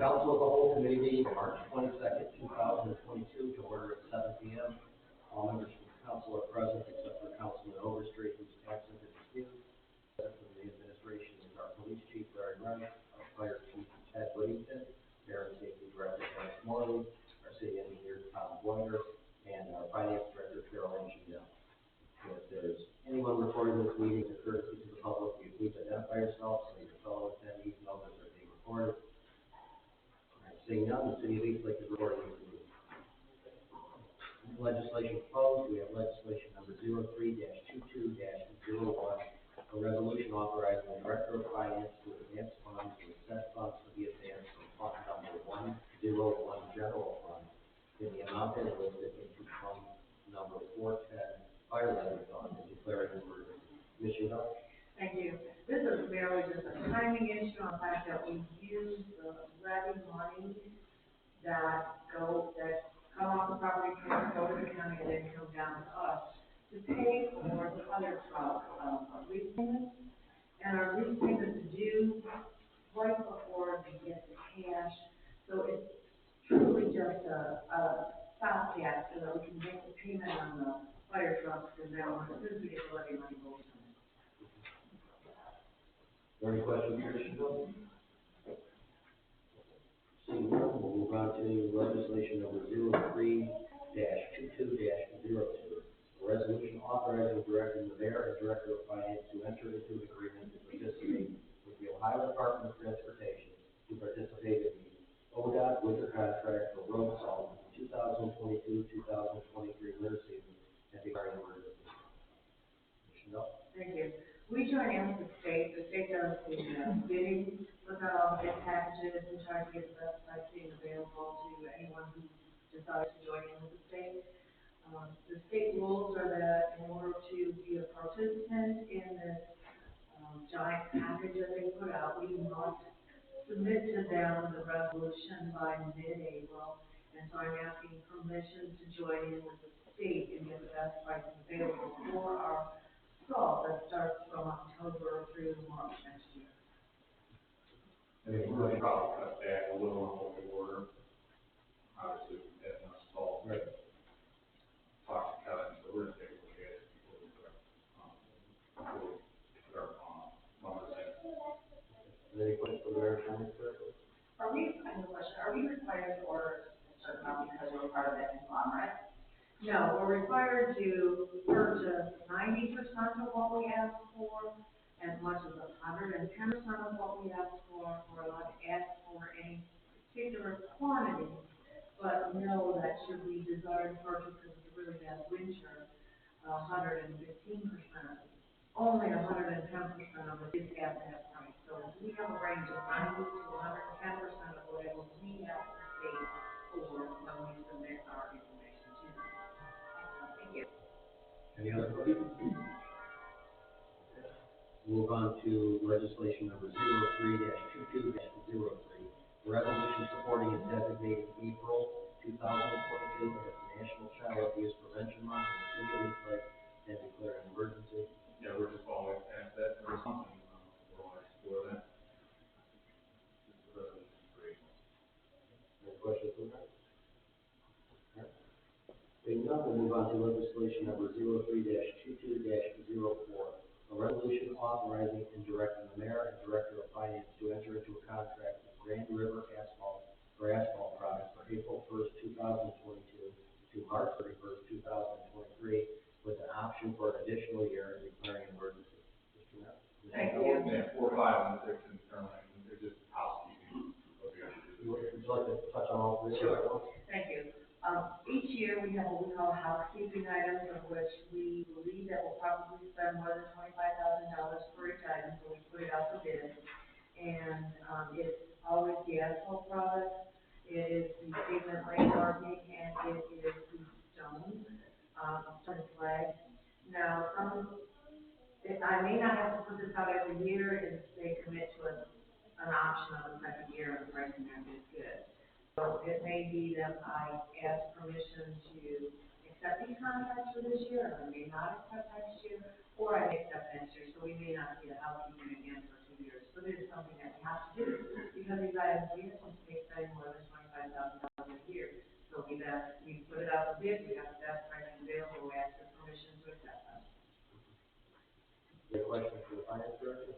Council of the whole committee meeting for March 22nd, 2022 to order at 7 p.m. All members from the council are present except for Councilman Overstreet, who's absent and excused. Present from the administration is our police chief, Larry Wright, our fire chief, Ted Whittington, Air and Safety Director, Dennis Morley, our city engineer, Tom Boyer, and our finance director, Carol Angel. If there's anyone recording this meeting as a courtesy to the public, will you please identify yourself so your fellow attendees know that they're being recorded. Seeing none, the city of East Lake is recording this meeting. Legislation closed. We have legislation number 03-22-01, a resolution authorizing the Director of Finance to advance funds to set funds to be advanced from fund number 101 General Fund in the amount that is listed into fund number 410 Fire Levy Fund and declaring an emergency. Commissioner. Thank you. This is merely just a timing issue on the fact that we use the levy money that come off the property tax, go to the county, and then come down to us to pay for the other truck lease payments. And our lease payments are due right before we get the cash. So it's truly just a stopgap so that we can make the payment on the fire trucks, and then as soon as we get the levy money, we'll come in. Any questions, Commissioner? Seeing none, we'll move on to legislation number 03-22-02, a resolution authorizing and directing the mayor and director of finance to enter into an agreement to participate with the Ohio Department of Transportation to participate in the ODOT winter contract for road salt in the 2022-2023 winter season and declaring an emergency. Commissioner? Thank you. We join in with the state. The state does the bidding, look at all the bid packages, and try to get the best pricing available to anyone who decides to join in with the state. The state rules are that in order to be a participant in this giant package that they put out, we must submit to them the resolution by mid-April. And so I'm asking permission to join in with the state and get the best pricing available for our salt that starts from October through March next year. And if we're going to probably cut back a little on what we order, obviously we've had enough salt. Right. Talk to Kevin, so we're going to take a look at it before we put our numbers in. Any questions for the mayor? Are we, I have a question, are we required to order a certain amount because we're part of that conglomerate? No, we're required to purchase 90% of what we ask for, as much as 110% of what we ask for. We're allowed to ask for any particular quantity, but know that should we desire to purchase, because it's a really bad winter, 115%, only 110% of it is at that price. So we have a range of 90 to 110% of whatever we ask the state for when we submit our information to them. Thank you. Any other questions? Move on to legislation number 03-22-03, a resolution supporting and designating April 2022 as National Child Abuse Prevention Month in the city of East Lake and declaring an emergency. Yeah, we're just following past that for something. We're going to explore that. This is great. Any questions for that? Being none, we'll move on to legislation number 03-22-04, a resolution authorizing and directing the mayor and director of finance to enter into a contract with Grand River Asphalt for asphalt products for April 1st, 2022 to March 31st, 2023, with an option for an additional year and declaring an emergency. Mr. Mayor. Thank you. Yeah, 4, 5, and 6 in termination. They're just housekeeping. Would you like to touch on all three? Sure. Thank you. Each year we have what we call housekeeping items, of which we believe that we'll probably spend more than $25,000 for each item, so we put it out for bid. And it's always the asphalt products, it is the pavement lane hardening, and it is the stone flag. Now, I may not have to put this out every year if they commit to an option of the second year and the pricing is good. So it may be that I ask permission to accept these contracts for this year, or I may not accept next year, or I may accept next year, so we may not see the housekeeping again for 2 years. But it is something that we have to do, because these items we anticipate bid, we have the best pricing available, we ask for permission to accept them. Any questions for the finance director?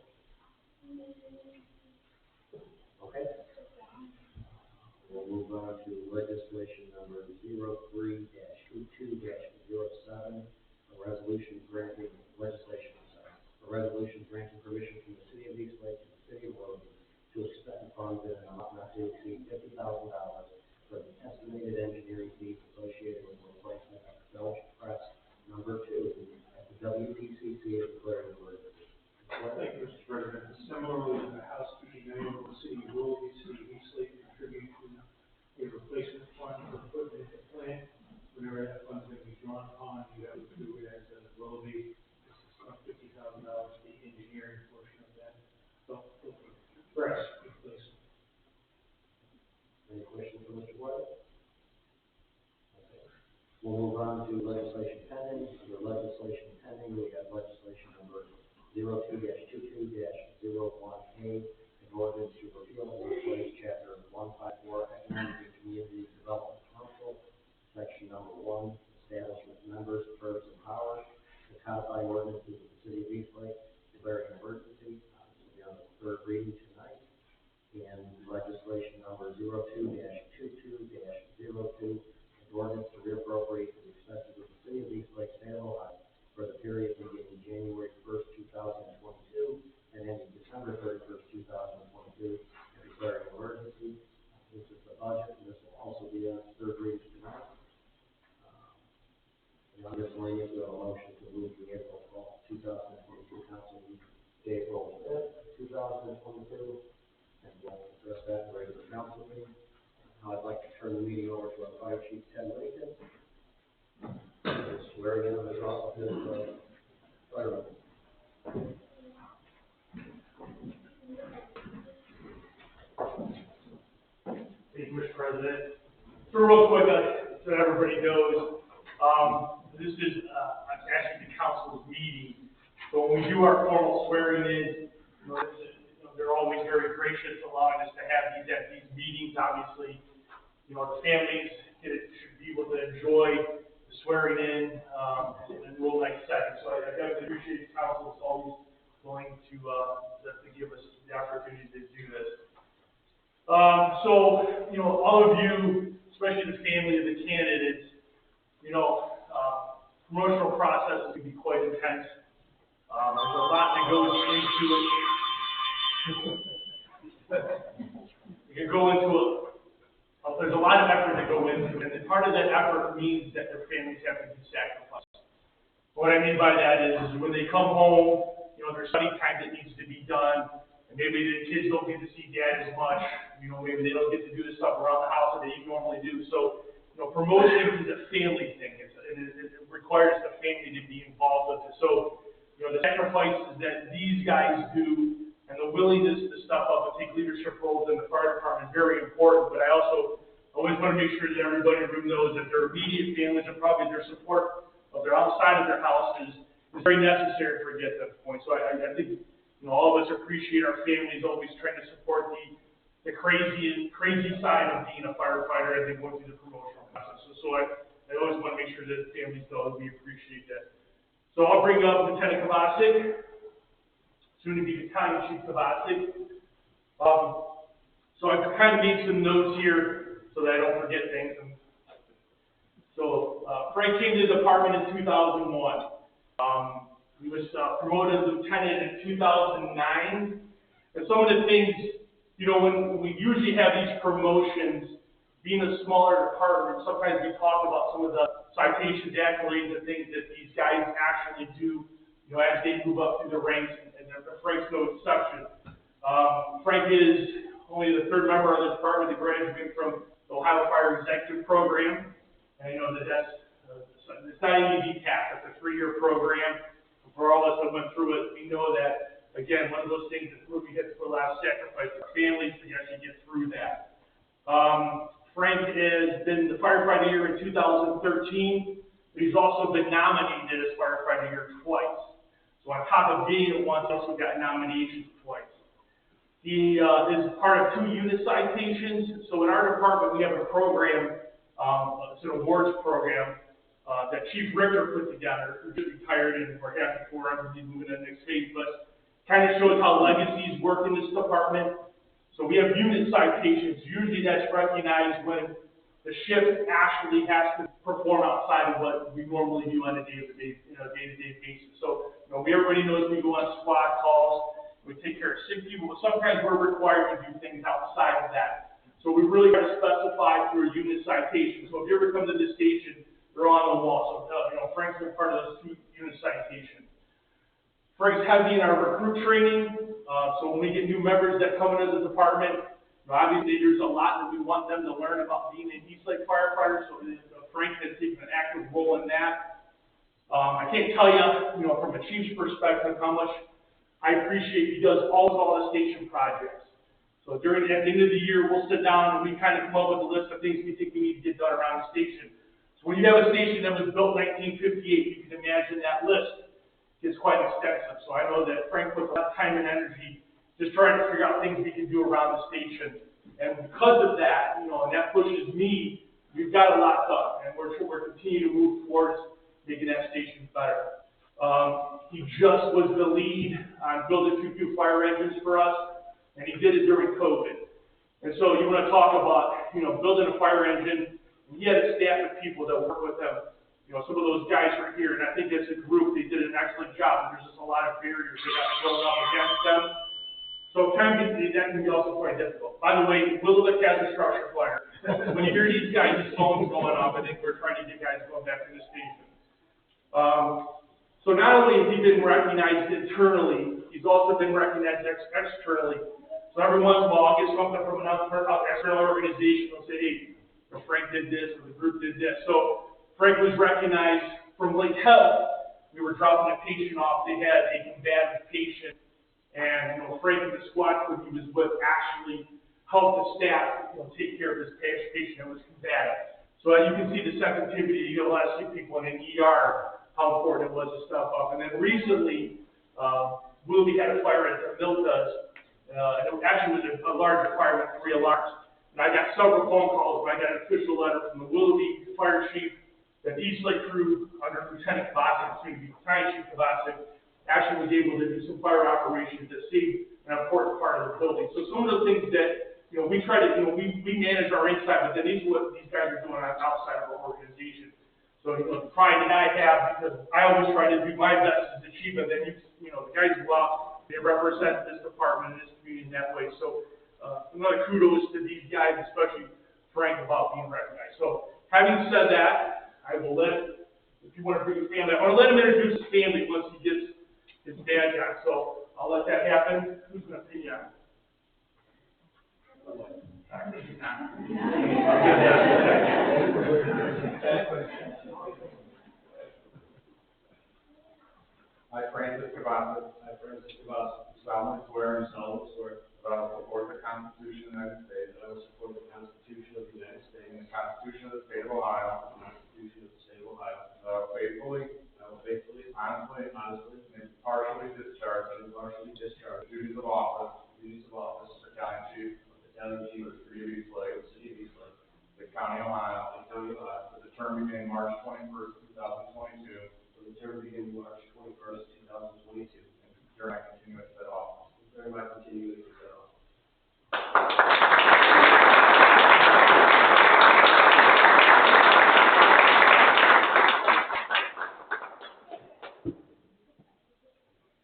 Okay. We'll move on to legislation number 03-22-07, a resolution granting permission from the city of East Lake and the city of Logan to expend funds in an amount not to exceed $50,000 for the estimated engineering fees associated with the replacement of Belch Press number 2 at the WPCC of declaring emergency. Thank you, Mr. President. Similarly, the housekeeping item, the city will be, city of East Lake contribute to a replacement fund for equipment at the plant. Whenever that fund's going to be drawn upon, you have to do it as a levy. This is $50,000 for the engineering portion of that. So, press replacement. Any questions for Mr. White? Okay. We'll move on to legislation pending. Under legislation pending, we have legislation number 02-22-01A, an ordinance to repeal and replace Chapter 154 Economic and Community Development Council, Section number 1, Establishment Members, Terms, and Powers, the codified ordinances of the city of East Lake, declaring an emergency. This will be on the third reading tonight. And legislation number 02-22-02, an ordinance to reappropriate the expenses of the city of East Lake, state of Ohio, for the period beginning January 1st, 2022, and ending December 31st, 2022, and declaring an emergency. This is the budget, and this will also be on third reading tonight. On this line, we have a motion to move the April 12th, 2022 council meeting to April 5th, 2022, and we'll address that in the regular council meeting. Now I'd like to turn the meeting over to our fire chief, Ted Lincoln. Swearing in of his office, fireman. Thank you, Mr. President. So real quick, so everybody knows, this is actually the council's meeting. So when we do our formal swearing in, they're always very gracious, allowing us to have these at these meetings. Obviously, the families should be able to enjoy the swearing in a real nice setting. So I definitely appreciate the council is always willing to give us the opportunity to do this. So, all of you, especially the family of the candidates, promotional process can be quite intense. There's a lot that goes into it. You can go into it. There's a lot of effort that go into it, and part of that effort means that their families have to be sacrificed. What I mean by that is when they come home, there's study time that needs to be done, and maybe the kids don't get to see dad as much. Maybe they don't get to do the stuff around the house that they normally do. So, promotion is a family thing. It requires the family to be involved with it. So, the sacrifices that these guys do and the willingness to step up and take leadership roles in the fire department is very important. But I also always want to make sure that everybody in the room knows that their immediate families and probably their support of their outside of their house is very necessary for get to that point. So I think all of us appreciate our families always trying to support the crazy side of being a firefighter as they go through the promotional process. So I always want to make sure that families know that we appreciate that. So I'll bring up Lieutenant Kovacic, soon to be Battalion Chief Kovacic. So I've kind of made some notes here so that I don't forget things. So Frank came to the department in 2001. He was promoted as lieutenant in 2009. And some of the things, when we usually have these promotions, being a smaller department, sometimes we talk about some of the citations, accolades, and things that these guys actually do, as they move up through the ranks, and Frank's no exception. Frank is only the third member of the department to graduate from the Ohio Fire Executive Program. And that's it's not an easy task. It's a 3-year program. For all of us that went through it, we know that, again, one of those things that really hits for a lot of sacrifice for families to actually get through that. Frank has been the firefighter of the year in 2013, but he's also been nominated as firefighter of the year twice. So on top of being it once, also got nominations twice. He is part of 2 unit citations. So in our department, we have a program, it's an awards program, that Chief Richter put together, who just retired and we're happy for him, he's moving to the next phase, but kind of shows how legacies work in this department. So we have unit citations. Usually that's recognized when the shift actually has to perform outside of what we normally do on a day-to-day basis. So, everybody knows we go on squad calls, we take care of sick people, but sometimes we're required to do things outside of that. So we really got to specify through a unit citation. So if you ever come to this station, they're on the wall. So, Frank's been part of those 2 unit citations. Frank's heavy in our recruit training. So when we get new members that come into the department, obviously there's a lot that we want them to learn about being an Eastlake firefighter. So Frank has taken an active role in that. I can't tell you, from a chief's perspective, how much I appreciate he does all the station projects. So at the end of the year, we'll sit down and we kind of come up with a list of things we think we need to get done around the station. So when you have a station that was built in 1958, you can imagine that list is quite extensive. So I know that Frank puts a lot of time and energy just trying to figure out things we can do around the station. And because of that, and that pushes me, we've got a lot done, and we're continuing to move towards making that station better. He just was the lead on building 2 new fire engines for us, and he did it during COVID. And so you want to talk about, building a fire engine, and he had a staff of people that work with him. Some of those guys are here, and I think as a group, they did an excellent job. There's just a lot of barriers that got thrown up against them. So that can be also quite difficult. By the way, Willowlick has a structure fire. When you hear these guys' phones going off, I think we're trying to get guys going back to the station. So not only has he been recognized internally, he's also been recognized externally. So every once in a while, I'll get something from an external organization. They'll say, hey, Frank did this, or the group did this. So Frank was recognized from Lake Health. We were dropping a patient off. They had a combative patient. And, Frank and the squad crew he was with actually helped the staff, take care of this patient that was combative. So as you can see the sensitivity, you get a lot of sick people in an ER, how important it was to step up. And then recently, Willoughby had a fire at Milta's, and it actually was a larger fire with 3 alarms. And I got several phone calls, but I got an official letter from the Willoughby fire chief that the Eastlake crew under Lieutenant Kovacic, soon to be Battalion Chief Kovacic, actually was able to do some fire operations that saved an important part of the building. So some of the things that, we try to, we manage our inside, but then these are what these guys are doing outside of our organization. So, the pride that I have, because I always try to do my best as a chief, and then, the guys go out, they represent this department and this community in that way. So, another kudos to these guys, especially Frank, about being recognized. So, having said that, I will if you want to bring your family, I want to let him introduce his family once he gets his badge on. So I'll let that happen. Who's going to pay you on? I, Francis Kovacic, solemnly swear that I will support the Constitution of the United States. That I will support the Constitution of the United States. And the Constitution of the State of Ohio. The Constitution of the State of Ohio. That I will faithfully, honestly, and impartially discharge the duties of office office of Battalion Chief of Battalion Chief of the City of Eastlake, of the City of Eastlake, the County of Ohio, the County of Ohio, for the term beginning March 21st, 2022, for the term beginning March 21st, 2022, and during my continuance of that office. during my continuing in said office.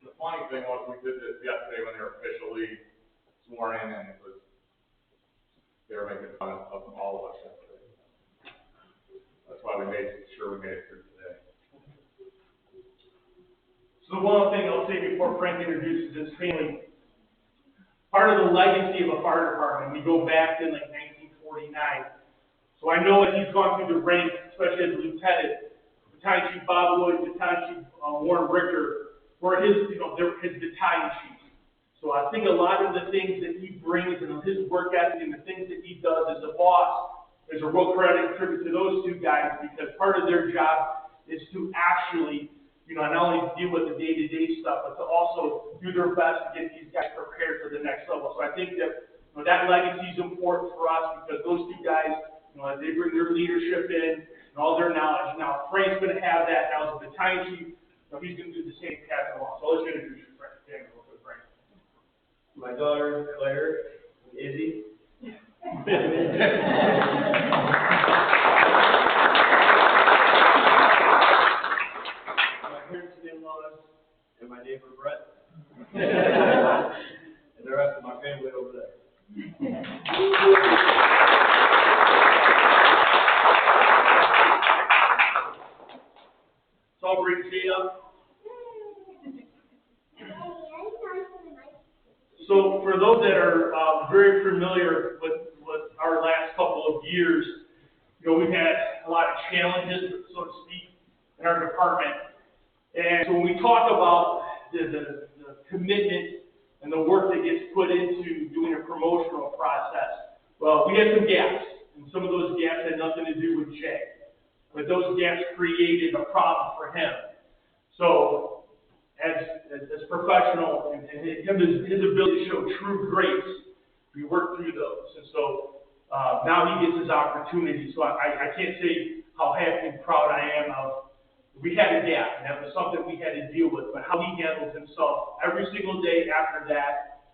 The funny thing was, we did this yesterday when they were officially sworn in, and they were making fun of all of us yesterday. That's why we made sure we made it through today. So one thing I'll say before Frank introduces his family, part of the legacy of a fire department, we go back to like 1949. So I know as he's gone through the ranks, especially as a lieutenant, Battalion Chief Bob Wood, Battalion Chief Warren Richter, were his battalion chiefs. So I think a lot of the things that he brings and his work ethic and the things that he does as a boss, there's a real credit and tribute to those 2 guys, because part of their job is to actually, not only deal with the day-to-day stuff, but to also do their best to get these guys prepared for the next level. So I think that, that legacy is important for us, because those 2 guys, as they bring their leadership in, and all their knowledge. Now, Frank's gonna have that, now as a battalion chief, so he's gonna do the same path along. So let's introduce you, Frank. Stand real quick, Frank. My daughter, Claire, Izzy. My parents and in-laws, and my neighbor Brett. And the rest of my family over there. So I'll bring Jay up. So for those that are very familiar with our last couple of years, you know, we've had a lot of challenges, so to speak, in our department. And so when we talk about the commitment and the work that gets put into doing a promotional process, well, we had some gaps, and some of those gaps had nothing to do with Jay, but those gaps created a problem for him. So as professional and his ability to show true grace, we worked through those. And so now he gets his opportunity. So I can't say how happy and proud I am of. We had a gap, and that was something we had to deal with. But how he handles himself every single day after that,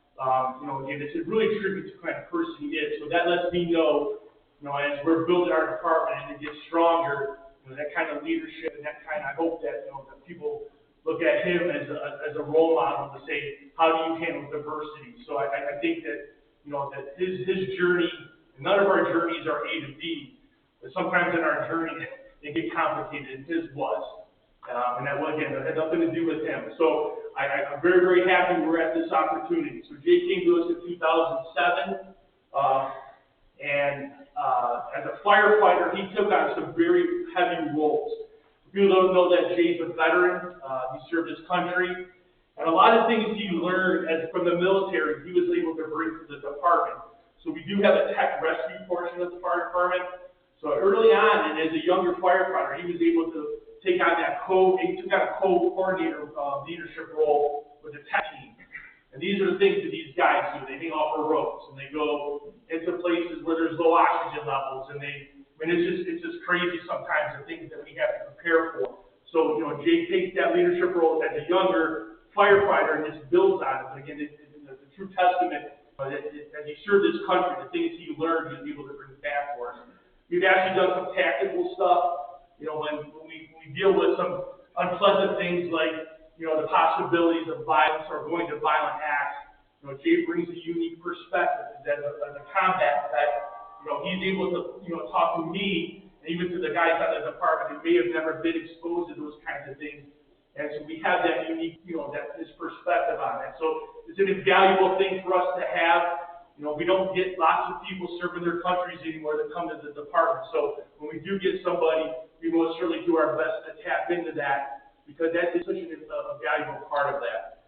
you know, again, it's a really tribute to the kind of person he is. So that lets me know, you know, as we're building our department and it gets stronger, you know, that kind of leadership and that kind of, I hope that, you know, that people look at him as a role model to say, how do you handle diversity? So I think that, you know, that his journey, none of our journeys are A to B, but sometimes in our journey, they get complicated, and his was. And that, again, that had nothing to do with him. So I'm very, very happy we're at this opportunity. So Jay came to us in 2007, and as a firefighter, he took on some very heavy roles. People don't know that Jay's a veteran. He served his country. And a lot of things he learned from the military, he was able to bring to the department. So we do have a tech rescue portion of the fire department. So early on, and as a younger firefighter, he was able to take on that he took on a co-coordinator leadership role with the tech team. And these are the things that these guys do. They hang off of ropes, and they go into places where there's low oxygen levels, and it's just crazy sometimes the things that we have to prepare for. So, you know, Jay takes that leadership role as a younger firefighter and just builds on it. But again, it's a true testament that as he served his country, the things he learned, he was able to bring back for us. We've actually done some tactical stuff, you know, when we deal with some unpleasant things like, you know, the possibilities of violence or going to violent acts. You know, Jay brings a unique perspective as a combat vet. You know, he's able to, you know, talk to me and even to the guys out of the department who may have never been exposed to those kinds of things. And so we have that unique, you know, his perspective on it. So it's an invaluable thing for us to have. You know, we don't get lots of people serving their countries anymore that come to the department. So when we do get somebody, we most certainly do our best to tap into that because that is such a valuable part of that.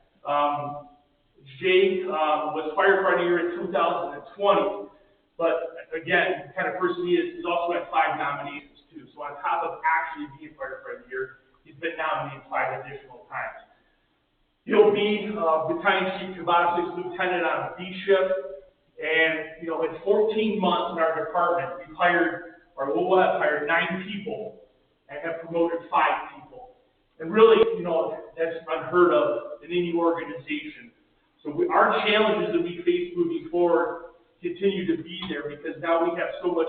Jay was firefighter year in 2020. But again, the kind of person he is, he's also had 5 nominations too. So on top of actually being firefighter of the year, he's been nominated 5 additional times. He'll be Battalion Chief Combatant 6 Lieutenant on B shift. And, you know, in 14 months in our department, we'll have hired 9 people and have promoted 5 people. And really, you know, that's unheard of in any organization. So our challenges that we face moving forward continue to be there because now we have so much,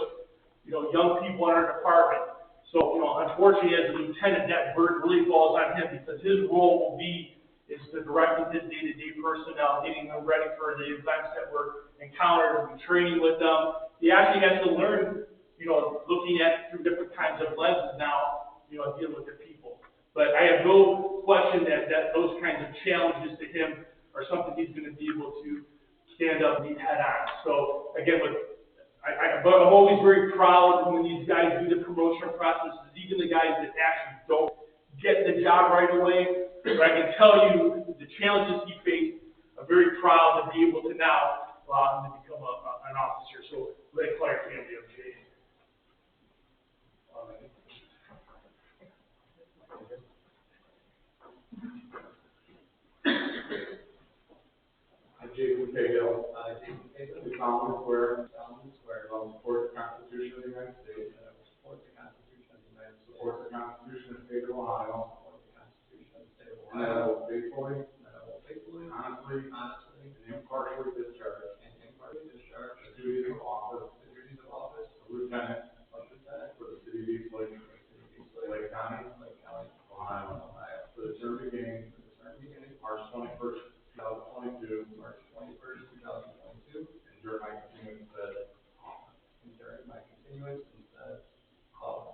you know, young people in our department. So, you know, unfortunately, as a lieutenant, that burden really falls on him because his role is to direct his day-to-day personnel, getting them ready for the events that we're encountering and training with them. He actually has to learn, you know, looking at through different kinds of lenses now, you know, dealing with the people. But I have no question that those kinds of challenges to him are something he's going to be able to stand up and meet head on. So again, I'm always very proud when these guys do the promotion processes, even the guys that actually don't get the job right away. But I can tell you the challenges he faced. I'm very proud to be able to now to become an officer. So let Claire family of Jay. Jason Cahill. Do solemnly swear. I will support the Constitution of the United States. And I will support the Constitution of the United Ohio, or the Constitution of the State of and that I Ohio, will faithfully, and that I will faithfully, honestly, honestly, and impartially discharge and impartially discharge the duties of office the duties of office of lieutenant of lieutenant for the city of East Lake, for the city of East Lake, Lake County, Ohio, Ohio, for the term beginning for the term beginning March 21st, 2022, March 21st, 2022, and during my continuance said office. and during my continuance in said office.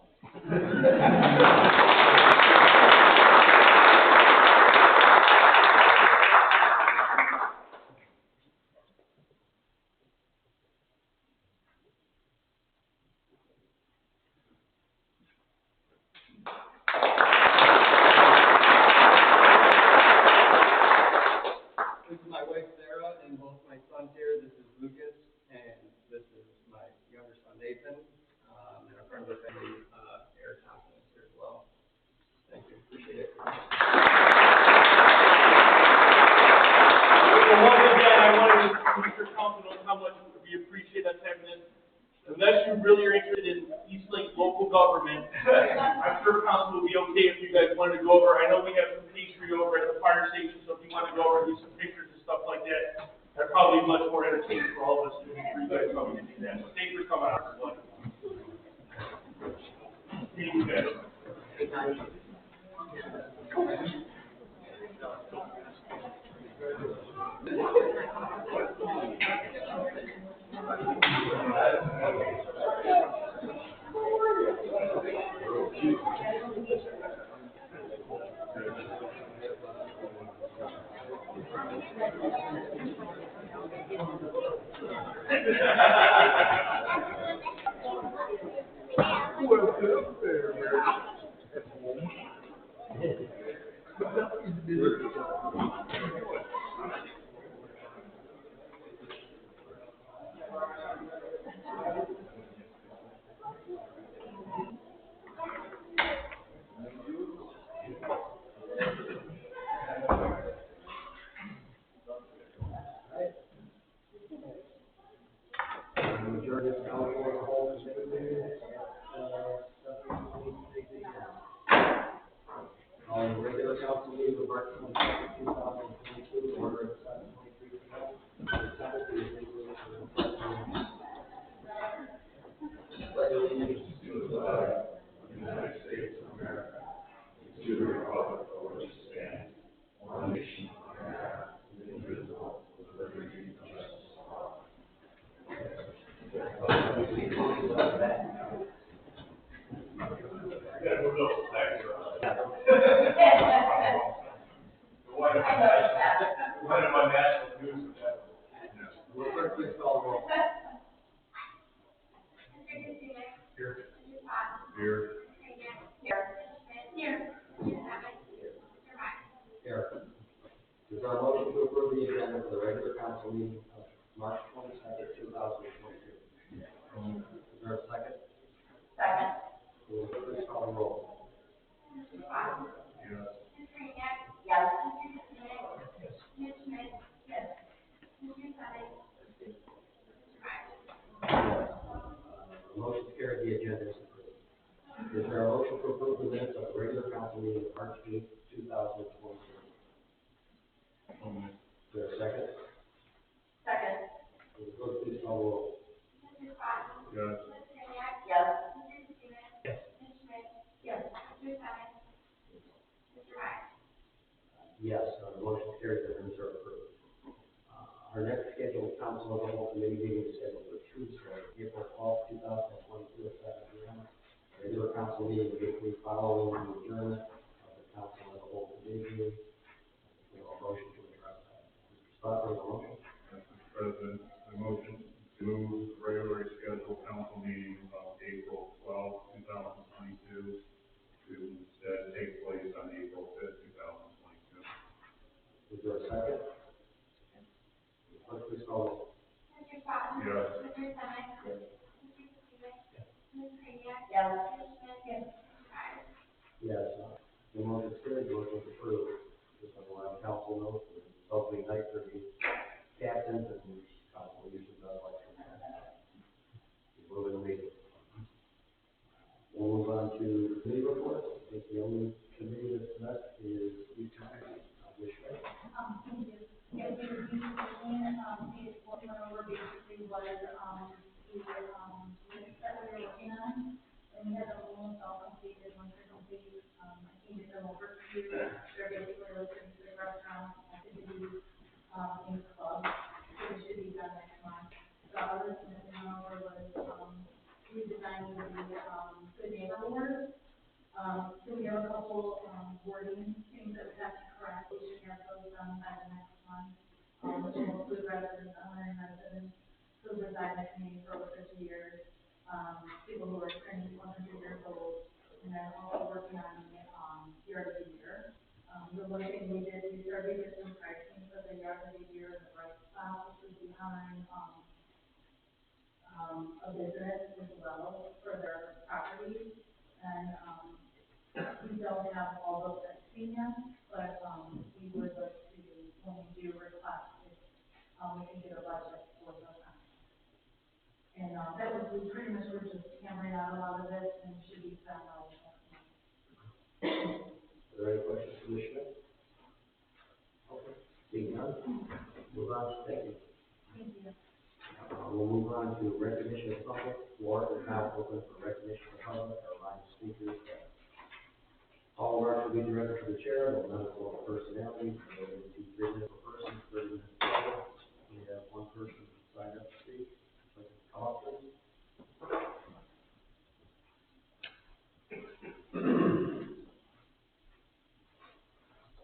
This is my wife Sarah and both my sons here. This is Lucas and this is my younger son Nathan. And our friend of the family, Eric Thompson is here as well. Thank you, appreciate it. Well, once again, I wanted to let your council know how much we appreciate us having this. Unless you really are interested in East Lake local government, I'm sure council will be okay if you guys wanted to go over. I know we have some pastry over at the fire station, so if you want to go over and do some pictures and stuff like that, that'd probably be much more entertaining for all of us than for you guys coming to do that. So thanks for coming out. Thank you guys. Majority of council as a whole is on the regular council meeting of March 22nd, 2022, order at 7:23 p.m. To the flag of the United States of America, to the republic for which it stands, one nation under God, indivisible, with liberty and justice for all. One of my national news with that. Will clerk please call the roll? Here. Here. Here. Is there a motion to approve the agenda for the regular council meeting of March 22nd, 2022? Is there a second? Second. Will clerk please call the roll? Yes. Yes. Motion carried, the agenda is approved. Is there a motion to approve the minutes of the regular council meeting of March 8th, 2022? Is there a second? Second. Will the clerk please call the roll? Yes. Yes. Yes, the motion carried, the minutes are approved. Our next scheduled council of the whole committee meeting is scheduled for Tuesday, April 12th, 2022 at 7 p.m. Regular council meeting immediately following the adjournment of the council of the whole committee meeting. We have a motion to address that. Mr. Spotswood, a motion? Mr. President, the motion to move regularly scheduled council meeting of April 12th, 2022 to instead take place on April 5th, 2022. Is there a second? Clerk, please call the roll. Yes. Yes, the motion is carried, the motion is approved. Just want to allow council know, it's opening night for the captains and council usually does like that. We're going to meet. We'll move on to committee reports. I think the only committee that's next is utility. Wishman. Thank you. Yeah, we went over basically what, the, list that we were working on, and we had them almost all completed, once they're complete, I can get them over to you. They're basically listed to the restaurants, activities, in clubs, so it should be done next month. The other thing that we went over was, redesigning the, good neighbor award. So we have a couple, wording things that we have to correct, we should have those done by the next month. Which will include residents, honoring residents who reside in the community for over 50 years, people who are turning 100 years old, and then also working on, yard of the year. The one thing we did, we started to get some pricing for the yard of the year, the right spot, which is behind, a business as well for their property. And, we don't have all those pricing yet, but, we would look to, when we do request, if, we can get a budget for those. And, that was, we pretty much were just hammering out a lot of this and should be done by next month. Are there any questions for Wishman? Okay. Seeing none, move on. Thank you. Thank you. We'll move on to recognition of public. Floor is now open for recognition of public. Our line of speakers. All remarks will be directed to the chair. We'll none for personalities. We'll go to 3 minutes per person, 30 minutes total. We have one person signed up to speak. Come up, please.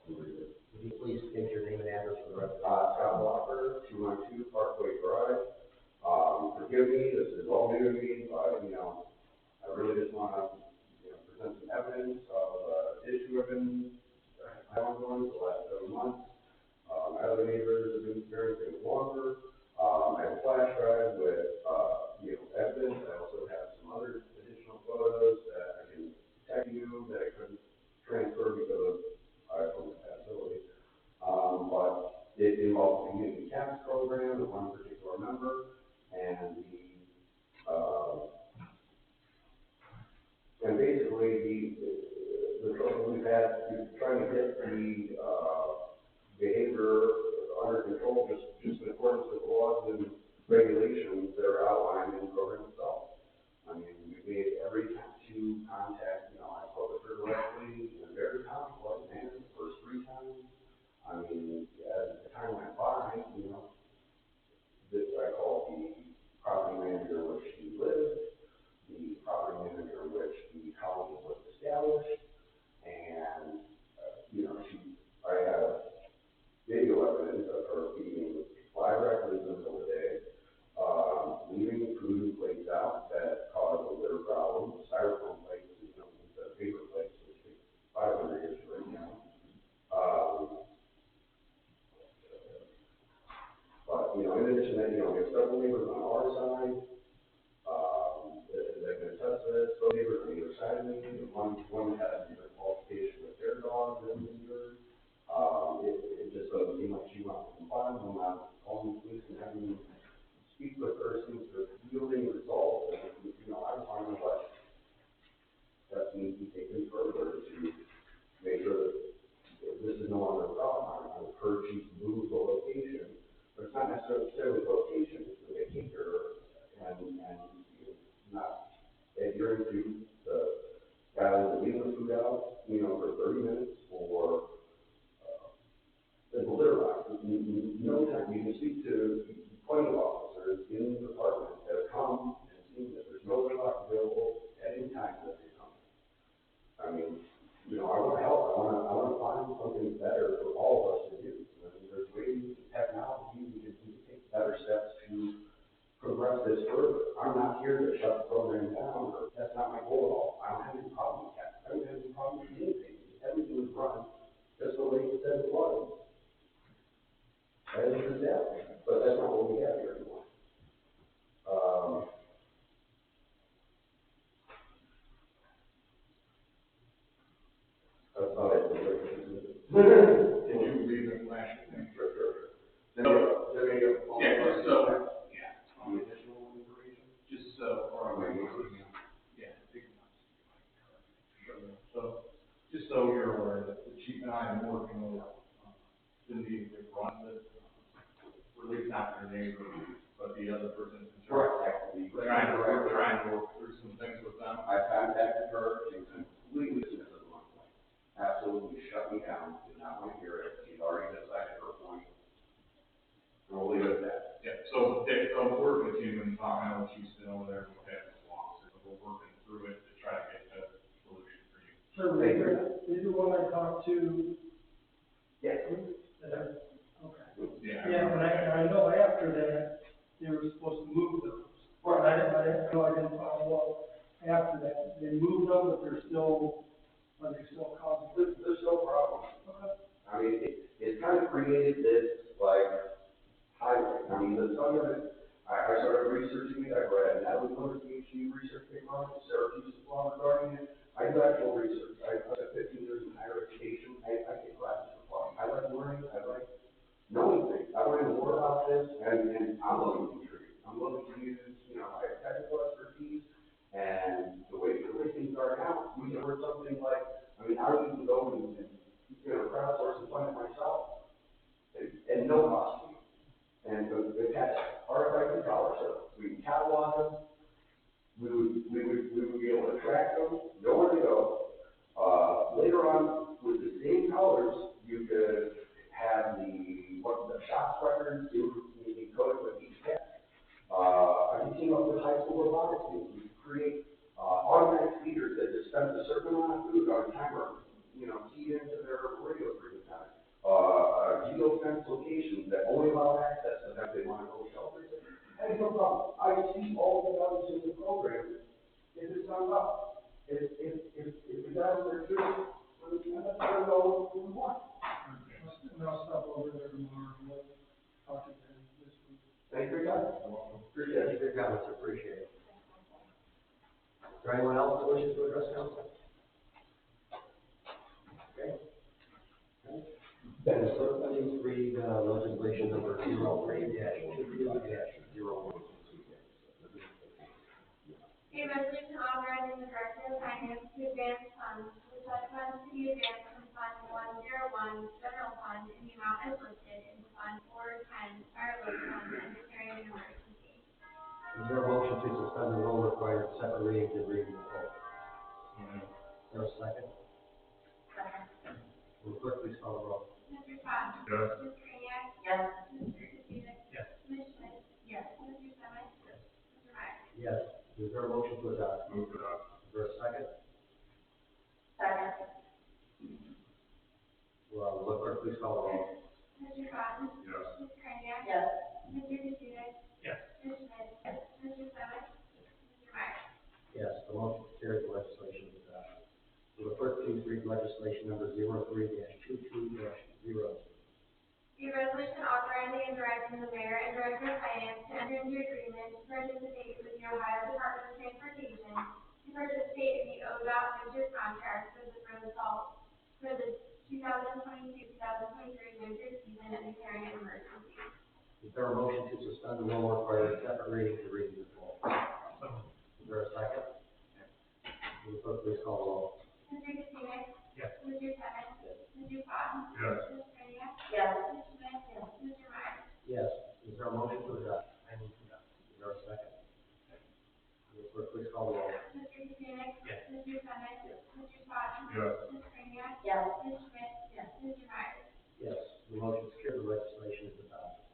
Would you please state your name and address for the record? Scott Walker, 212 Parkway Drive. Forgive me, this is all new to me, but, I really just want to, present some evidence of issue I've been ongoing for the last 7 months. My other neighbors have been experiencing it longer. I have a flash drive with, evidence. I also have some other additional photos that I can text you that I couldn't transfer because of iPhone compatibility. But it involves the community tax program of one particular member, and and basically the trouble we've had is trying to get the behavior under control, just in accordance with laws and regulations that are outlined in the program itself. I mean, we've made every attempt to contact, I spoke with her directly in a very complex manner the first 3 times. I mean, as the time went by, this I call the property manager in which she lived, the property manager in which the colony was established, and, I have video evidence of her feeding 5 raccoons in the middle of the day, leaving food plates out that cause a litter problem, styrofoam plates, instead of paper plates, which take 500 years to break down. But, in addition to that, we have several neighbors on our side, that can attest to this. Some neighbors on either side of me, one had an altercation with their dog that was injured. It just doesn't seem like she wants to comply. When I'm calling the police and having them speak with her, seems to yielding results. And, I just want to know what steps need to be taken further to make sure that this is no longer a problem. I would encourage you to move the location, but it's not necessarily the location, it's the behavior and not adhering to the guidelines of leaving the food out, for 30 minutes or the litter box. No time. You can speak to plenty of officers in the department that have come and seen that there's no litter box available at any time that they come. I mean, I want to help. I want to find something better for all of us to do. I mean, there's ways, technology, we can take better steps to progress this further. I'm not here to shut the program down, or that's not my goal at all. I don't have any problem with that. I don't have any problem with anything. Everything is run just the way it said it was. As it is now, but that's not what we have here anymore. That's not it. Did you read the flash? Sure. Then yeah, so, The additional information? just so, or am I looking at? Yeah, big ones. So, just so you're the chief and I am working with, Cindy, that runs it, release not their name, but the other person in charge. We're trying to work through some things with them. I contacted her, she completely dismissed my point. Absolutely shut me down, did not want to hear it, she's already decided her point. And we'll leave it at that. Yeah, so Dick, I'll work with you and talk, I know she's been over there with that long, so we're working through it to try to get that solution for you. Sure, is the one I talked to, Yes. okay. Yeah. Yeah, and I know after that, they were supposed to move those. Right. I didn't follow up after that. They moved them, but they're still causing. There's no problem. Okay. I mean, it kind of created this, like, highway. I mean, the son of it, I started researching it, I read Natalie Porter's PhD research paper on it, Syracuse's law regarding it. I do actual research. I spent 15 years in higher education. I take classes for plumbing. I like learning. I like knowing things. I want to know more about this, and I'm willing to contribute. I'm willing to use, my technical expertise, and the way things are now, we can work something like, I don't even go and crowdsource and fund it myself, and no cost to me. And it has RFID collars, so we can catalog them, we would be able to track them, know where to go. Later on, with the same colors, you could have the shots records encoded with each test. I can team up with high school robotics teams. We can create automatic feeders that dispense a certain amount of food on a timer, keyed into their radio screen time. Geofence locations that only allow access to them if they want to go shelters. Hey, no problem. I see all the values in the program. If it's not up, if the guys are good, I don't know what we want. And I'll stop over there tomorrow and we'll talk to them this week. Thank you for your time. Appreciate Thank you for your comments, appreciate it. Is there anyone else that wishes to address council? Okay. Then, so please read, legislation number 03-22-01. A resolution authorizing the Director of Finance to advance funds to such funds to be advanced from Fund 101, General Fund, in the amount as listed into Fund 410, Fireworks Fund, and declaring an emergency. Is there a motion to suspend the rule requiring separate readings and reading the whole? Is there a second? Second. Will the clerk please call the roll? Mr. Todd? Yes. Ms. Kraniak? Yes. Mr. Katsounis? Yes. Ms. Schmidt? Yes. Mr. Semick? Yes. Mr. Meyer? Yes. Is there a motion to adopt? Move it up. Is there a second? Second. Well, will the clerk please call the roll? Mr. Todd? Yes. Ms. Kraniak? Yes. Mr. Katsounis? Yes. Ms. Schmidt? Mr. Semick? Mr. Meyer? Yes, the motion is carried, the legislation is adopted. Will the clerk please read legislation number 03-22-0? A resolution authorizing and directing the mayor and director of finance to enter into agreement to participate with the Ohio Department of Transportation to participate in the ODOT winter contract for the salt for the 2022-2023 winter season and declaring an emergency. Is there a motion to suspend the rule requiring separate readings and reading the full? Is there a second? Will the clerk please call the roll? Mr. Katsounis? Yes. Mr. Semick? Mr. Todd? Yes. Ms. Kraniak? Yes. Ms. Schmidt? Mr. Meyer? Yes. Is there a motion to adopt? I move to adopt. Is there a second? Will the clerk please call the roll? Mr. Katsounis? Yes. Mr. Semick? Mr. Todd? Yes. Ms. Kraniak? Yes. Ms. Schmidt? Mr. Meyer? Yes. The motion is carried, the legislation is adopted.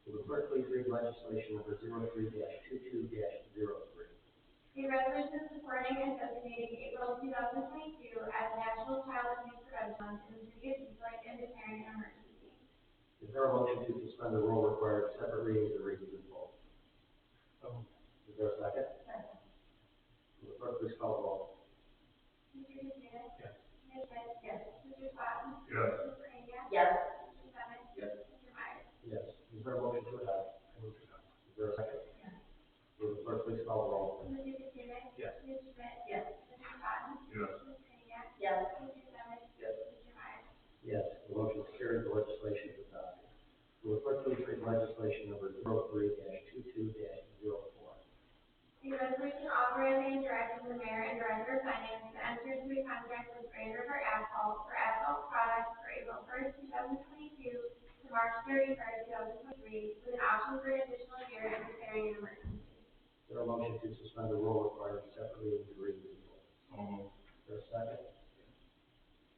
Will the clerk please read legislation number 03-22-03? A resolution supporting and designating April 2022 as National Child Abuse Prevention Month in the city of Eastlake and declaring an emergency. Is there a motion to suspend the rule requiring separate readings and readings in full? Is there a second? Second. Will the clerk please call the roll? Mr. Katsounis? Yes. Ms. Schmidt? Mr. Todd? Yes. Ms. Kraniak? Yes. Mr. Semick? Yes. Mr. Meyer? Yes. Is there a motion to adopt? I move to adopt. Is there a second? Will the clerk please call the roll? Mr. Katsounis? Yes. Ms. Schmidt? Yes. Mr. Todd? Yes. Ms. Kraniak? Yes. Mr. Semick? Yes. Mr. Meyer? Yes. The motion is carried, the legislation is adopted. Will the clerk please read legislation number 03-22-04? A resolution authorizing and directing the mayor and director of finance to enter into a contract with Grand River Asphalt for asphalt first, 2022 to March 31st, 2023, with an option for an additional year and declaring an emergency. Is there a motion to suspend the rule requiring separate readings and reading in full? So moved. Is there a second?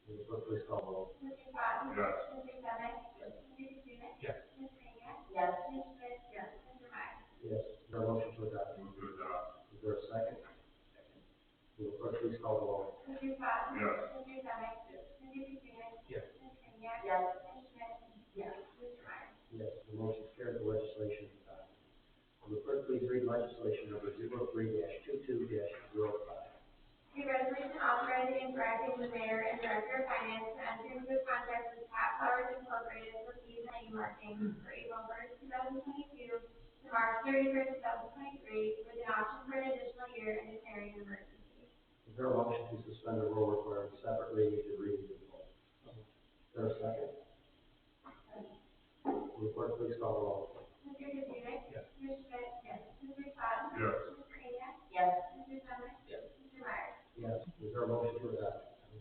Will the clerk please call the roll? Mr. Spartan? Yes. Mr. Semick? Yes. Mr. Katsounis? Yes. Ms. Grenier? Yes. Ms. Schmidt? Yes. Mr. Meyer? Yes. Is there a motion to adopt? Move to adopt. Is there a second? Will the clerk please call the roll? Mr. Spartan? Yes. Mr. Semick? Mr. Katsounis? Yes. Ms. Grenier? Yes. Ms. Schmidt? Yes. Mr. Meyer? Yes. The motion is carried. The legislation is adopted. Will the clerk please read legislation number 03-22-05? A resolution authorizing and directing the mayor and director of finance to enter into a contract with Pat Flowers Incorporated for fees and name marking for April 1st, 2022 to March 31st, 2023, with an option for an additional year and declaring an emergency. Is there a motion to suspend the rule requiring separate readings and reading in full? Is there a second? Will the clerk please call the roll? Mr. Katsounis? Yes. Ms. Schmidt? Yes. Mr. Spartan? Yes. Ms. Grenier? Yes. Mr. Semick? Yes. Mr. Meyer? Yes. Is there a motion to adopt? Is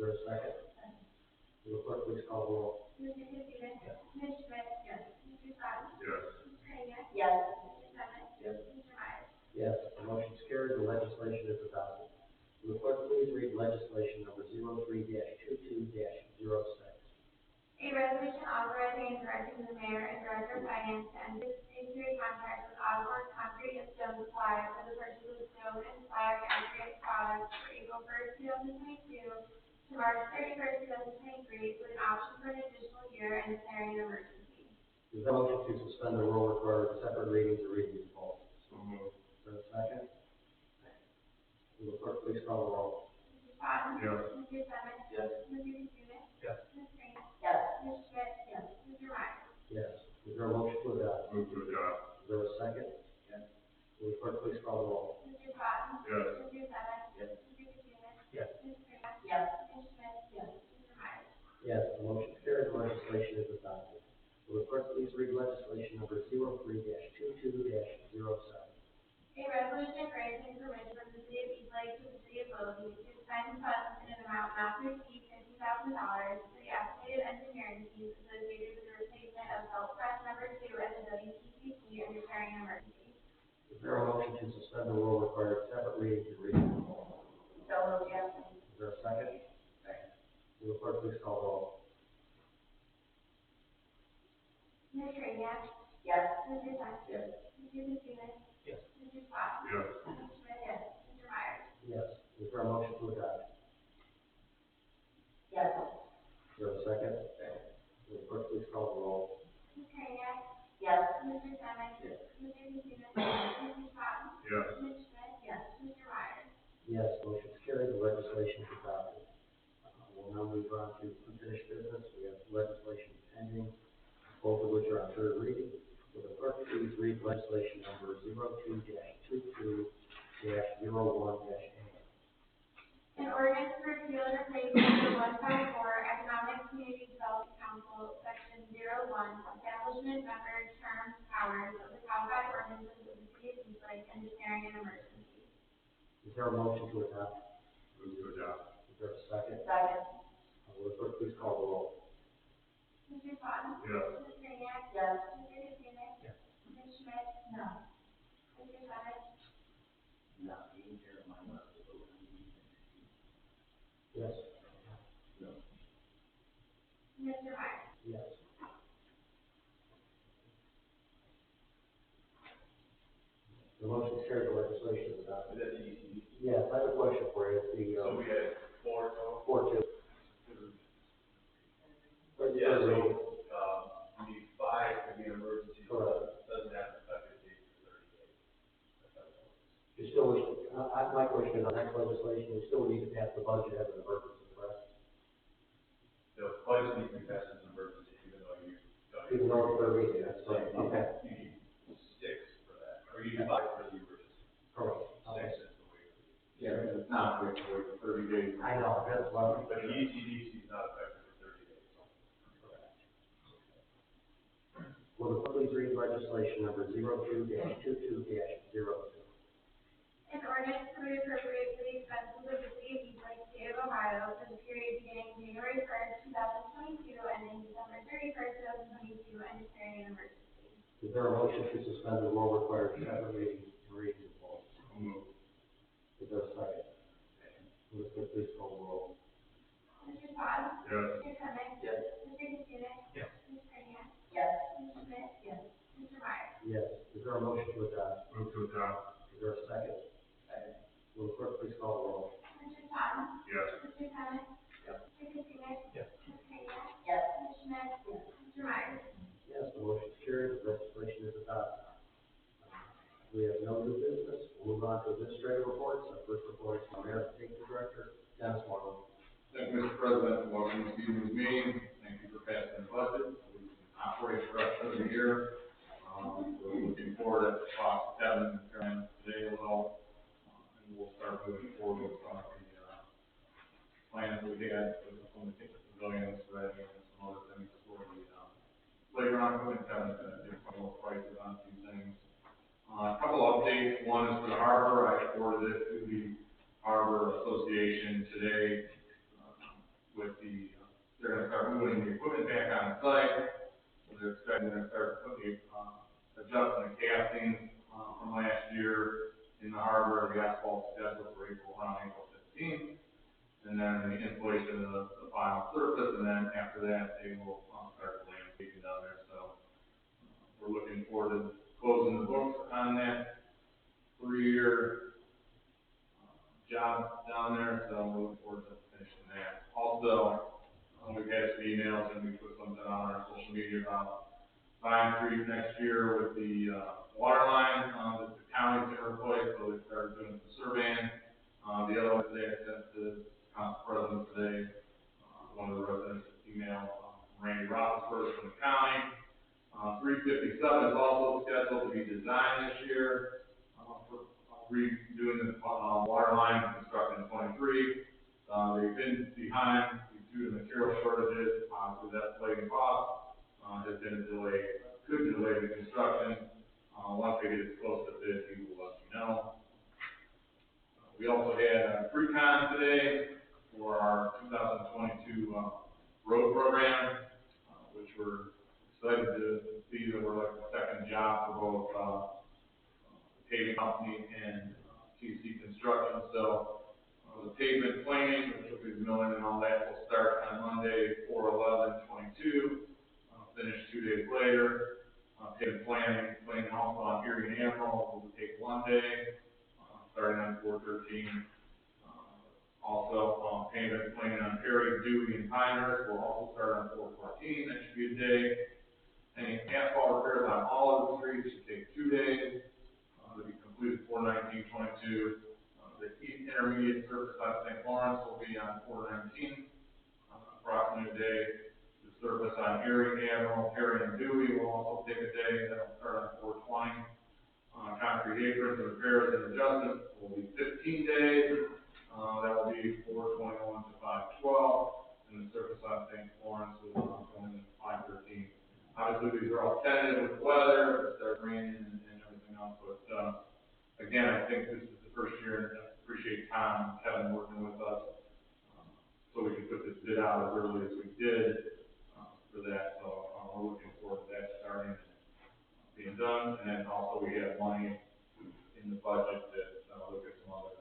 there a second? Will the clerk please call the roll? Mr. Katsounis? Ms. Schmidt? Yes. Mr. Spartan? Yes. Ms. Grenier? Yes. Mr. Semick? Yes. Mr. Meyer? Yes. The motion is carried. The legislation is adopted. Will the clerk please read legislation number 03-22-06? A resolution authorizing and directing the mayor and director of finance to enter into a contract with Osborne Concrete and Stone Supply for the purchase of stone and slag aggregate products for April 1st, 2022 to March 31st, 2023, with an option for an additional year and declaring an emergency. Is there a motion to suspend the rule requiring separate readings and reading in full? So moved. Is there a second? Will the clerk please call the roll? Mr. Spartan? Yes. Mr. Semick? Yes. Mr. Katsounis? Yes. Ms. Grenier? Yes. Ms. Schmidt? Yes. Mr. Meyer? Yes. Is there a motion to adopt? Move to adopt. Is there a second? Yes. Will the clerk please call the roll? Mr. Spartan? Yes. Mr. Semick? Yes. Mr. Katsounis? Yes. Ms. Grenier? Yes. Ms. Schmidt? Yes. Mr. Meyer? Yes. The motion is carried. The legislation is adopted. Will the clerk please read legislation number 03-22-07? A resolution granting permission from the city of East Lake to the city of Bellevue to expend funds in an amount not to exceed $50,000 for the estimated engineering fees associated with the replacement of belt press number 2 at the WTCC and declaring an emergency. Is there a motion to suspend the rule requiring separate readings and reading in full? So moved, yes. Is there a second? Second. Will the clerk please call the roll? Ms. Grenier? Yes. Mr. Semick? Yes. Mr. Katsounis? Yes. Mr. Spartan? Yes. Ms. Schmidt? Yes. Mr. Meyer? Yes. Is there a motion to adopt? Yes. Is there a second? Second. Will the clerk please call the roll? Ms. Grenier? Yes. Mr. Semick? Yes. Mr. Katsounis? Mr. Spartan? Yes. Ms. Schmidt? Yes. Mr. Meyer? Yes. Motion is carried. The legislation is adopted. We'll now move on to unfinished business. We have legislation pending, both of which are on third reading. Will the clerk please read legislation number 02-22-01-A? An ordinance to repeal and replace Chapter 154, Economic Community Development Council, Section 01, Establishment, Members, Terms, Powers of the codified ordinances of the city of East Lake and declaring an emergency. Is there a motion to adopt? Move to adopt. Is there a second? Second. Will the clerk please call the roll? Mr. Spartan? Yes. Ms. Grenier? Yes. Mr. Katsounis? Yes. Ms. Schmidt? No. Mr. Semick? Yes. Mr. Meyer? Yes. The motion is carried. The legislation is adopted. Yes, I have a question for you. It's the, So we had 4 total? 4-2. Yeah, so, we need 5 to be an emergency, Correct. doesn't have effective date for 30 days. You still, my question is on that legislation, we still need to pass the budget as an emergency, correct? The budget needs to be passed as an emergency, even though you. Even though it's third reading, that's right, okay, You need 6 for that, or you need 5 for the emergency. correct. 6 Okay. is the way. Yeah, it's not, we have to wait for 30 days. I know, that's why. But the ECDC is not effective for 30 days. Will the clerk please read legislation number 02-22-02? An ordinance to reappropriate for the expenses of the city of East Lake, state of Ohio, for the period beginning January first, 2022, ending December 31st, 2022, and declaring an emergency. Is there a motion to suspend the rule required second reading and read in full? Is there a second? Will the clerk please call the roll? Mr. Todd? Yes. Mr. Clement? Yes. Mr. Katsounis? Yes. Ms. Kraniak? Yes. Ms. Schmidt? Yes. Mr. Meyer? Yes. Is there a motion to adopt? Move to adopt. Is there a second? Second. Will the clerk please call the roll? Mr. Todd? Yes. Mr. Clement? Yes. Mr. Katsounis? Yes. Ms. Kraniak? Yes. Ms. Schmidt? Yes. Mr. Meyer? Yes, the motion is carried, the legislation is adopted. We have no new business, we'll move on to administrative reports. Our first report is from Mayor Safety Director, Dennis Morrow. Thank you, Mr. President, welcome to this evening's meeting. Thank you for passing the budget. We can operate the rest of the year. We're looking forward to talk to Kevin and today a little, and we'll start moving forward with some of the plans we had for some of the pavilions ready and some other things for the playground. Kevin's going to give some more prices on a few things. A couple updates. One is for the harbor. I forwarded it to the Harbor Association today. With the, they're going to start moving the equipment back on site. So they're expecting to start putting adjusting the castings from last year in the harbor. The asphalt scheduled for around April 15th, and then the installation of the final surface, and then after that they will start the landscaping down there. So we're looking forward to closing the books on that 3-year job down there. So we're looking forward to finishing that. Also, we've had some emails and we put something on our social media about Vine Street next year with the water line that the county's going to replace. So they started doing some surveying. The other one today I sent to the council president today. One of the residents emailed Randy Roethlisberger from the county. 357 is also scheduled to be designed this year for redoing the water line construction in 23. They've been behind due to material shortages. Obviously, that escalating cost has been a delay, could delay the construction. Once they get it close to bid, we will let you know. We also had a pre-con today for our 2022 road program, which we're excited to see that we're like the second job for both the paving company and TC Construction. So the pavement planing, which will be the milling and all that, will start on Monday, 4/11/22, finish 2 days later. Pavement planing also on Erie and Admiral will take 1 day, starting on 4/13. Also, pavement planing on Perry, Dewey, and Pinehurst will also start on 4/14. That should be a day. Any asphalt repairs on all of the streets should take 2 days. To be completed 4/19/22. The east intermediate surface on St. Lawrence will be on 4/19, approximately a day. The surface on Erie, Admiral, Perry, and Dewey will also take a day. That will start on 4/20. Concrete aprons, repairs, and adjustments will be 15 days. That will be 4/21 to 5/12. And the surface on St. Lawrence will be on 5/13. Obviously, these are all tentative with weather, it starts raining and everything else. But again, I think this is the first year, and I appreciate Tom and Kevin working with us so we could put this bid out as early as we did for that. So we're looking forward to that starting and being done. And then also we have money in the budget that look at some other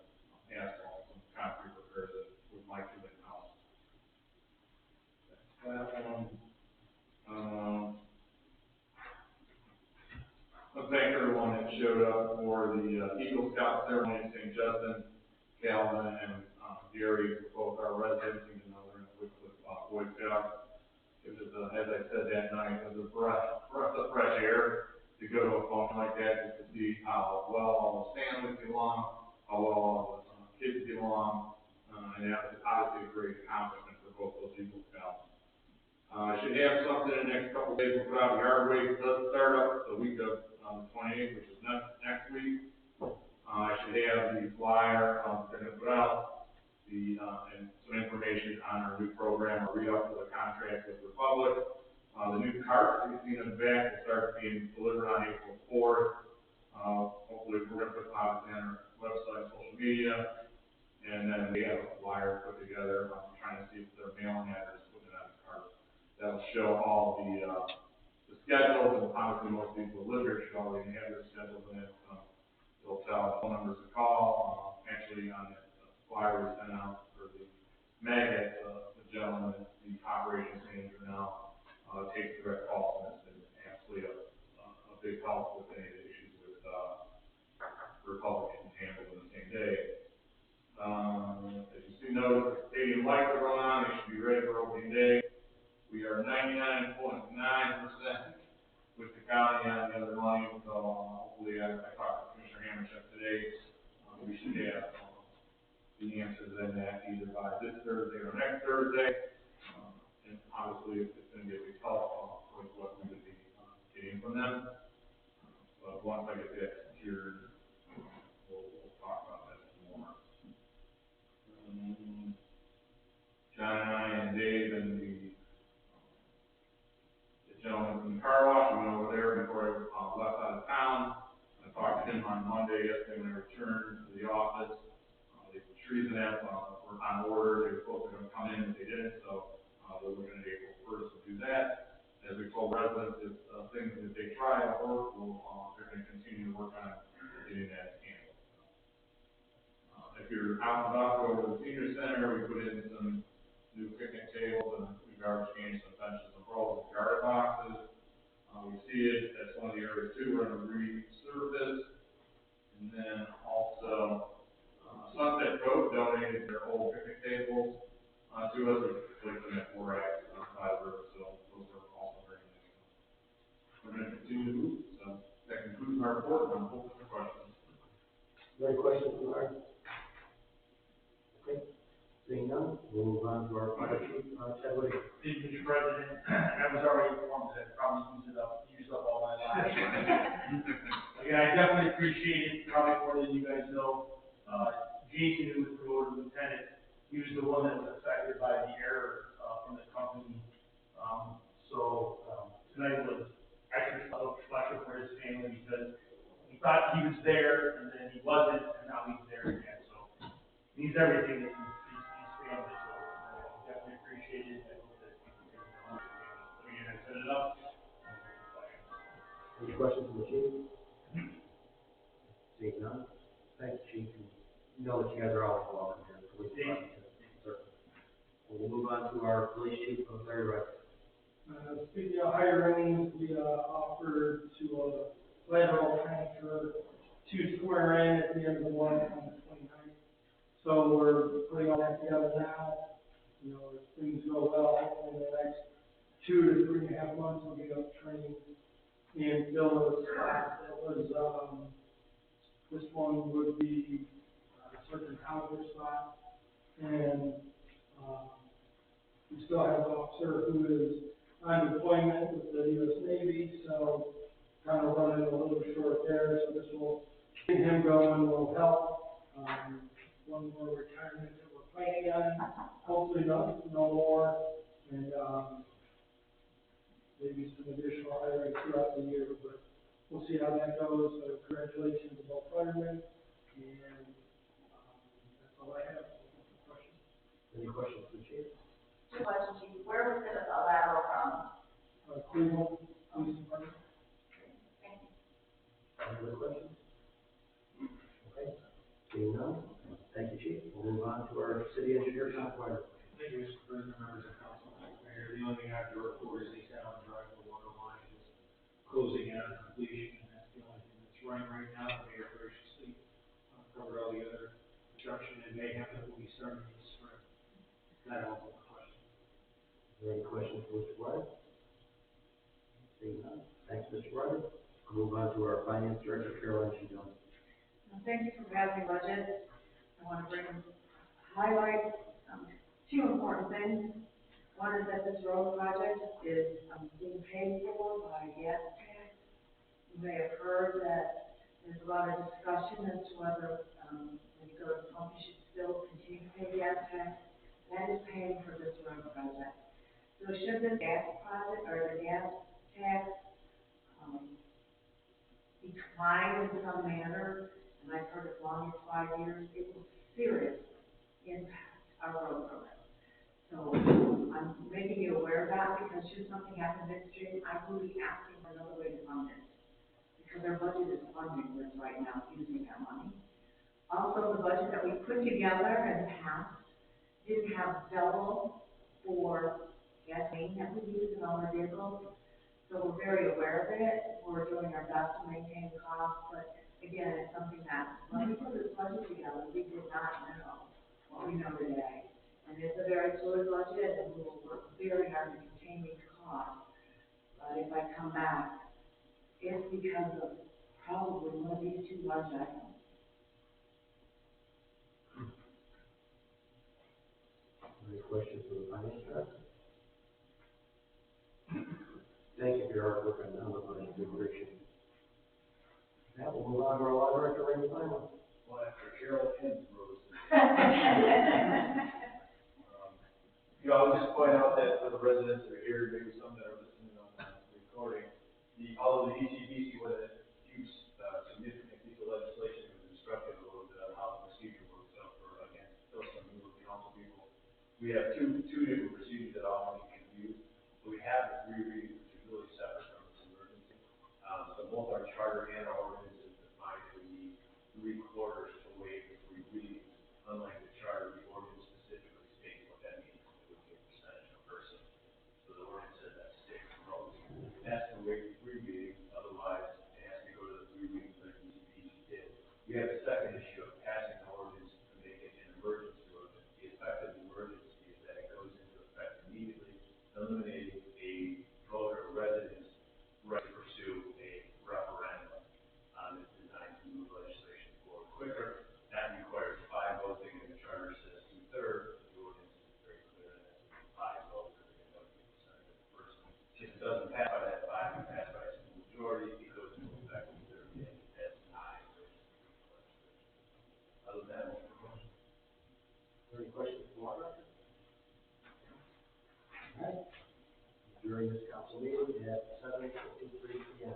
asphalt, some concrete repairs that we might do in-house. That one. Let's thank everyone that showed up for the Eagle Scout ceremony in St. Justin. Calvin and Gary, both our residents, even though they're in Wycliffe Boy Scouts. It was, as I said that night, it was a breath of fresh air to go to a function like that, just to see how well all the families get along, how well all the kids get along, and that was obviously a great accomplishment for both those Eagle Scouts. I should have something in the next couple of days. We'll put out yard waste does start up the week of the 28th, which is next week. I should have the flyer they're going to put out, and some information on our new program, or re-up for the contract with Republic. The new carts that you've seen in the back will start being delivered on April 4th. Hopefully, we're going to put them out on our website, social media. And then they have a flyer put together, I'm trying to see if their mailing address put it on the card. That'll show all the schedules, and obviously most people who live here should already have their schedules in it. It'll tell phone numbers to call, actually on the flyer we sent out for the magnet, the gentleman, the operations manager now, takes direct calls, and it's been absolutely a big help with any of the issues with, Republicans handled in the same day. As you see, notice the stadium lights are going on, they should be ready for opening day. We are 99.9% with the county on the other money, so hopefully, I talked to Commissioner Hammercheck today, we should have the answers in that either by this Thursday or next Thursday. And obviously, it's going to be a big help with what we would be getting from them. But once I get that secured, we'll talk about that some more. John and I and Dave and the gentleman from the car wash, we went over there before I left out of town. I talked to him on Monday, yesterday when I returned to the office. They put trees in that, were on order, they were supposed to come in, but they didn't, so they're looking at April 1st to do that. As we told residents, if things that they try to work, they're going to continue to work on getting that handled. If you're out and about, go to the senior center, we put in some new picnic tables, and we've already changed some benches and rows and guard boxes. We see it, that's one of the areas too, we're going to resurface. And then also, Sunset Coast donated their old picnic tables to us. We placed them at 4 X by the river, so those are also very nice. We're going to continue to move, so that concludes my report, and I'm open for questions. Any questions from our? Okay, seeing none, we'll move on to our fire chief, Chad Whitaker. Thank you, Mr. President. I was already informed that I probably used up all my life. Again, I definitely appreciate it, probably more than you guys know. Jason, who was promoted to lieutenant, he was the one that was affected by the error from the company. Tonight was extra special for his family because he thought he was there and then he wasn't, and now he's there again. So he needs everything that he's family. So I definitely appreciate it. I hope that again, I set it up. Any questions from the chief? Seeing none, thanks, chief. You know that you guys are always welcome here. We'll move on to our police chief of Larry Rice. Speaking of hiring, we offered to lateral transfer to swear in at the end of the month on the 29th. So we're putting all that together now. You know, if things go well, in the next 2 to 3.5 months, we'll get up training and fill those spots. That was, this one would be a certain caliber spot. And we still have an officer who is on deployment with the U.S. Navy, so kind of running a little short there. So this will get him going, will help. One more retirement that we're planning on, hopefully no more, and maybe some additional hiring throughout the year, but we'll see how that goes. So congratulations to both firemen, and that's all I have. Any questions for the chief? Two questions, Chief. Where was the lateral from? Cleveland Police Department. Thank you. Any other questions? Okay, seeing none, thank you, chief. We'll move on to our city engineer, Tom Whitaker. Thank you, Mr. President, members of council. Mayor, the only thing I have to report is East Allen Drive, the water line is closing in on completion, and that's the only thing that's running right now. The mayor graciously covered all the other construction and mayhem that will be starting this spring. That all the questions. Is there any questions for Mr. White? Seeing none, thanks, Mr. White. We'll move on to our finance director, Caroline G. Jones. Thank you for passing budget. I want to highlight two important things. One is that this road project is being paid for by gas tax. You may have heard that there's a lot of discussion as to whether when you go to the pump, you should still continue to pay gas tax. That is paying for this road project. So should the gas project or the gas tax decline in some manner, and I've heard as long as 5 years, it will seriously impact our road program. So I'm making you aware of that because should something happen midstream, I will be asking for another way to fund it. Because our budget is funding this right now, using that money. Also, the budget that we put together and passed didn't have double for gasoline that we use in all our vehicles. So we're very aware of it. We're doing our best to maintain the cost, but again, it's something that when we put this budget together, we did not know what we know today. And it's a very fluid budget, and we will work very hard to contain these costs. But if I come back, it's because of probably one of these two large items. Any questions for the finance director? Thank you for your hard work on the budget, we appreciate it. Now we'll move on to our law director, Randy Feinberg. Well, after Carol and Rose. I'll just point out that for the residents that are here, maybe some that are listening on the recording, although the ECBC was a huge, significant piece of legislation, it was instructive a little bit on how the procedure works out for, again, still some new council people. We have two different procedures that all can use. So we have the 3 readings, which is really separate from this emergency. So both our charter and our ordinances define that we need 3/4 to waive the 3 readings. Unlike the charter, the ordinance specifically states what that means. It would be a percentage of person. So the ordinance says that's 6 votes. That's the way 3 readings. Otherwise, it has to go to the 3 readings like the ECBC did. We have a second issue of passing the ordinance to make it an emergency ordinance. The effect of the emergency is that it goes into effect immediately, eliminating a voter or resident's right to pursue a referendum on this design to move legislation forward quicker. That requires 5 votes, and the charter says 2/3. The ordinance is very clear that it has to be 5 votes, or it's going to be a percentage of the person. If it doesn't pass by that 5, it passes by a simple majority, it goes into effect in 30 days. That's 9 versus 3 legislation. Other than that, no questions. Any questions for the law director? All right. During this council meeting at 7:53 p.m.